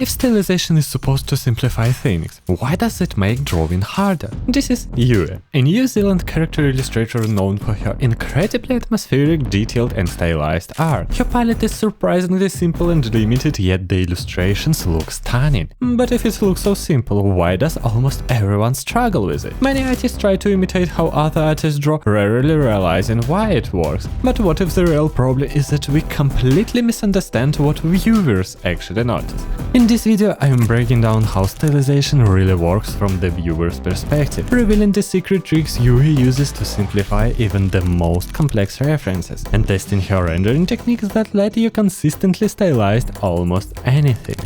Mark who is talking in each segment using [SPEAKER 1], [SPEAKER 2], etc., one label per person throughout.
[SPEAKER 1] If stylization is supposed to simplify things, why does it make drawing harder? This is Yue, a New Zealand character illustrator known for her incredibly atmospheric, detailed and stylized art. Her palette is surprisingly simple and limited, yet the illustrations look stunning. But if it looks so simple, why does almost everyone struggle with it? Many artists try to imitate how other artists draw, rarely realizing why it works. But what if the real problem is that we completely misunderstand what viewers actually notice? In this video I am breaking down how stylization really works from the viewer's perspective, revealing the secret tricks Yue uses to simplify even the most complex references, and testing her rendering techniques that let you consistently stylize almost anything.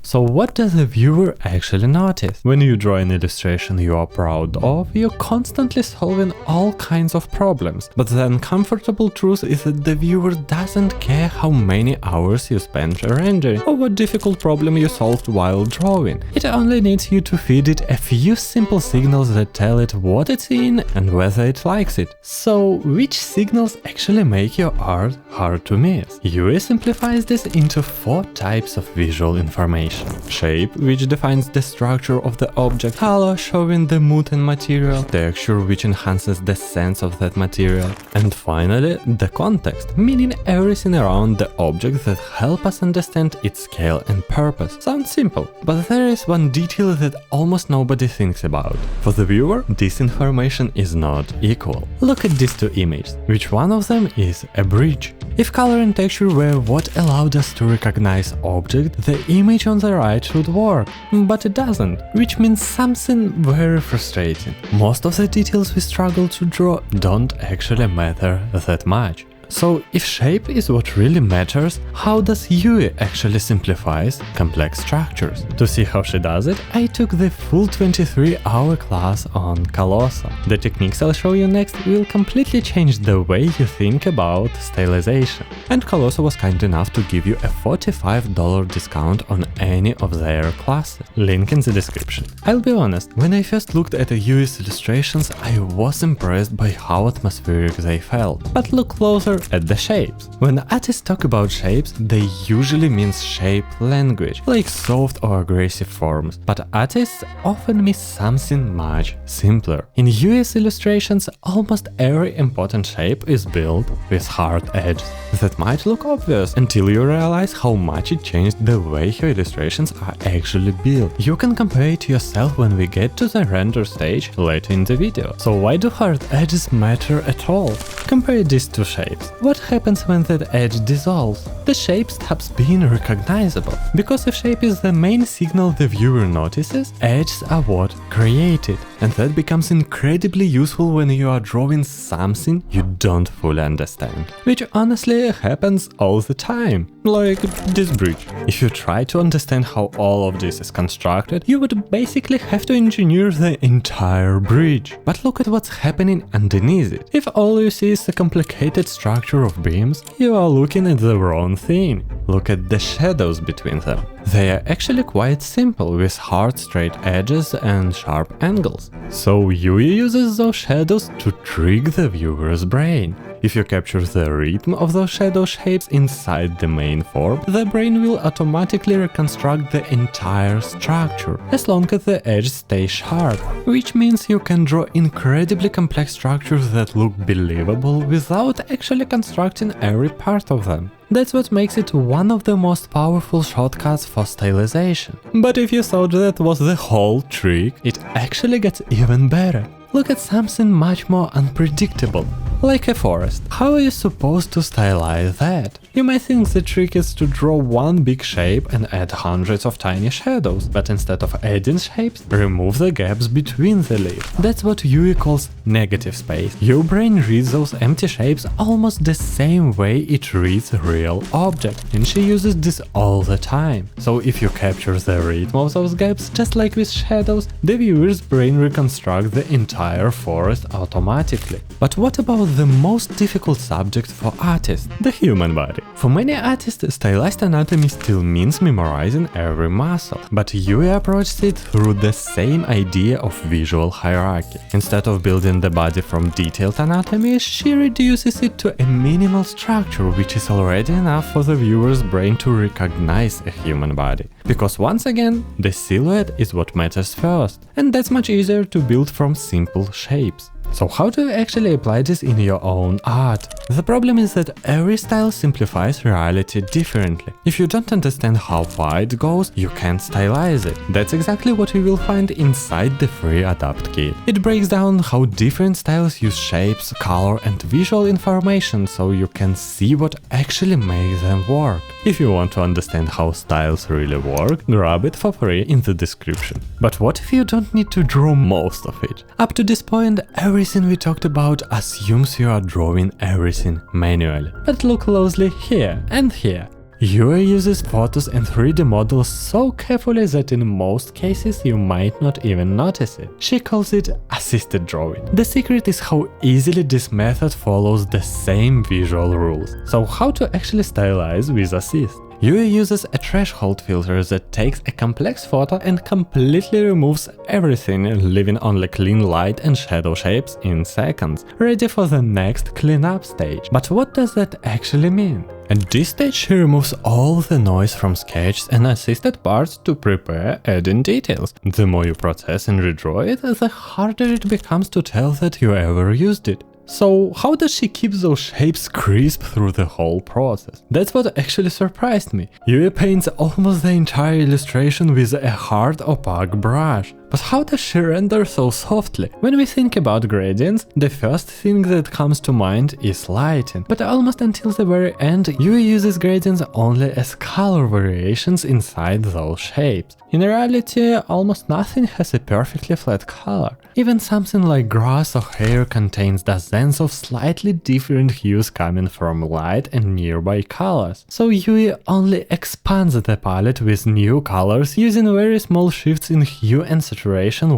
[SPEAKER 1] So what does a viewer actually notice? When you draw an illustration you are proud of, you're constantly solving all kinds of problems. But the uncomfortable truth is that the viewer doesn't care how many hours you spent rendering or what difficult problem you solved while drawing. It only needs you to feed it a few simple signals that tell it what it's in and whether it likes it. So which signals actually make your art hard to miss? Yue simplifies this into 4 types of visual information. Shape, which defines the structure of the object. Color, showing the mood and material. Texture, which enhances the sense of that material. And finally, the context, meaning everything around the object that help us understand its scale and purpose. Sounds simple, but there is one detail that almost nobody thinks about. For the viewer, this information is not equal. Look at these 2 images. Which one of them is a bridge? If color and texture were what allowed us to recognize object, the image on the right should work, but it doesn't, which means something very frustrating. Most of the details we struggle to draw don't actually matter that much. So if shape is what really matters, how does Yue actually simplifies complex structures? To see how she does it, I took the full 23-hour class on Colossal. The techniques I'll show you next will completely change the way you think about stylization. And Colossal was kind enough to give you a $45 discount on any of their classes. Link in the description. I'll be honest, when I first looked at Yue's illustrations, I was impressed by how atmospheric they felt. But look closer at the shapes. When artists talk about shapes, they usually mean shape language, like soft or aggressive forms, but artists often miss something much simpler. In Yue's illustrations, almost every important shape is built with hard edges. That might look obvious until you realize how much it changed the way your illustrations are actually built. You can compare it to yourself when we get to the render stage later in the video. So why do hard edges matter at all? Compare these 2 shapes. What happens when that edge dissolves? The shape stops being recognizable. Because if shape is the main signal the viewer notices, edges are what create it. And that becomes incredibly useful when you are drawing something you don't fully understand. Which honestly happens all the time. Like this bridge. If you try to understand how all of this is constructed, you would basically have to engineer the entire bridge. But look at what's happening underneath it. If all you see is a complicated structure of beams, you are looking at the wrong thing. Look at the shadows between them. They are actually quite simple, with hard straight edges and sharp angles. So Yue uses those shadows to trick the viewer's brain. If you capture the rhythm of those shadow shapes inside the main form, the brain will automatically reconstruct the entire structure, as long as the edges stay sharp, which means you can draw incredibly complex structures that look believable without actually constructing every part of them. That's what makes it one of the most powerful shortcuts for stylization. But if you thought that was the whole trick, it actually gets even better. Look at something much more unpredictable, like a forest. How are you supposed to stylize that? You might think the trick is to draw one big shape and add hundreds of tiny shadows, but instead of adding shapes, remove the gaps between the leaves. That's what Yue calls negative space. Your brain reads those empty shapes almost the same way it reads a real object, and she uses this all the time. So if you capture the rhythm of those gaps, just like with shadows, the viewer's brain reconstructs the entire forest automatically. But what about the most difficult subject for artists, the human body. For many artists, stylized anatomy still means memorizing every muscle, but Yue approached it through the same idea of visual hierarchy. Instead of building the body from detailed anatomy, she reduces it to a minimal structure which is already enough for the viewer's brain to recognize a human body. Because once again, the silhouette is what matters first, and that's much easier to build from simple shapes. So how do you actually apply this in your own art? The problem is that every style simplifies reality differently. If you don't understand how far it goes, you can't stylize it. That's exactly what you will find inside the free Adapt kit. It breaks down how different styles use shapes, color and visual information so you can see what actually makes them work. If you want to understand how styles really work, grab it for free in the description. But what if you don't need to draw most of it? Up to this point, everything we talked about assumes you are drawing everything manually. But look closely here and here. Yue uses photos and 3D models so carefully that in most cases you might not even notice it. She calls it assisted drawing. The secret is how easily this method follows the same visual rules. So how to actually stylize with assist? Yue uses a threshold filter that takes a complex photo and completely removes everything, leaving only clean light and shadow shapes in seconds, ready for the next cleanup stage. But what does that actually mean? At this stage she removes all the noise from sketches and assisted parts to prepare adding details. The more you process and redraw it, the harder it becomes to tell that you ever used it. So how does she keep those shapes crisp through the whole process? That's what actually surprised me. Yue paints almost the entire illustration with a hard opaque brush. But how does she render so softly? When we think about gradients, the first thing that comes to mind is lighting. But almost until the very end, Yue uses gradients only as color variations inside those shapes. In reality, almost nothing has a perfectly flat color. Even something like grass or hair contains dozens of slightly different hues coming from light and nearby colors. So Yue only expands the palette with new colors using very small shifts in hue and saturation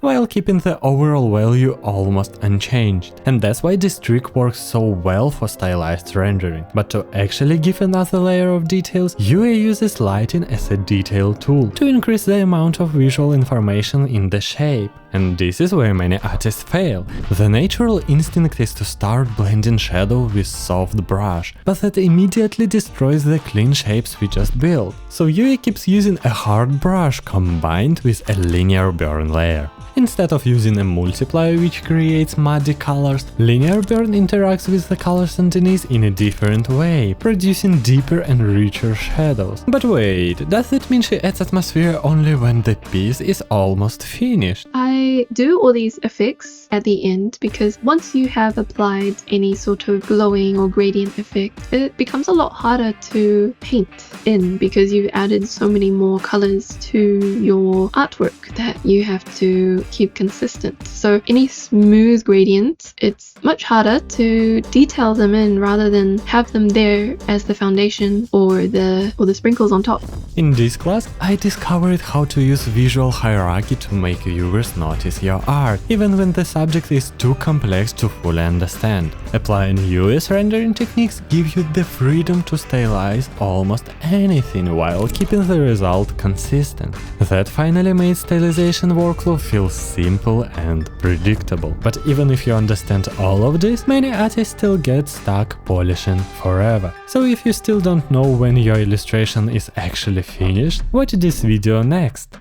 [SPEAKER 1] while keeping the overall value almost unchanged. And that's why this trick works so well for stylized rendering. But to actually give another layer of details, Yue uses lighting as a detail tool to increase the amount of visual information in the shape. And this is where many artists fail. The natural instinct is to start blending shadow with soft brush, but that immediately destroys the clean shapes we just built. So Yue keeps using a hard brush combined with a linear burn layer. Instead of using a multiplier which creates muddy colors, linear burn interacts with the colors underneath in a different way, producing deeper and richer shadows. But wait, does it mean she adds atmosphere only when the piece is almost finished?
[SPEAKER 2] I do all these effects at the end because once you have applied any sort of glowing or gradient effect, it becomes a lot harder to paint in because you've added so many more colors to your artwork that you have to keep consistent. So any smooth gradients, it's much harder to detail them in rather than have them there as the foundation or the sprinkles on top.
[SPEAKER 1] In this class, I discovered how to use visual hierarchy to make viewers notice your art, even when the subject is too complex to fully understand. Applying Yue's rendering techniques give you the freedom to stylize almost anything while keeping the result consistent. That finally made stylization workflow feel simple and predictable. But even if you understand all of this, many artists still get stuck polishing forever. So if you still don't know when your illustration is actually finished, watch this video next.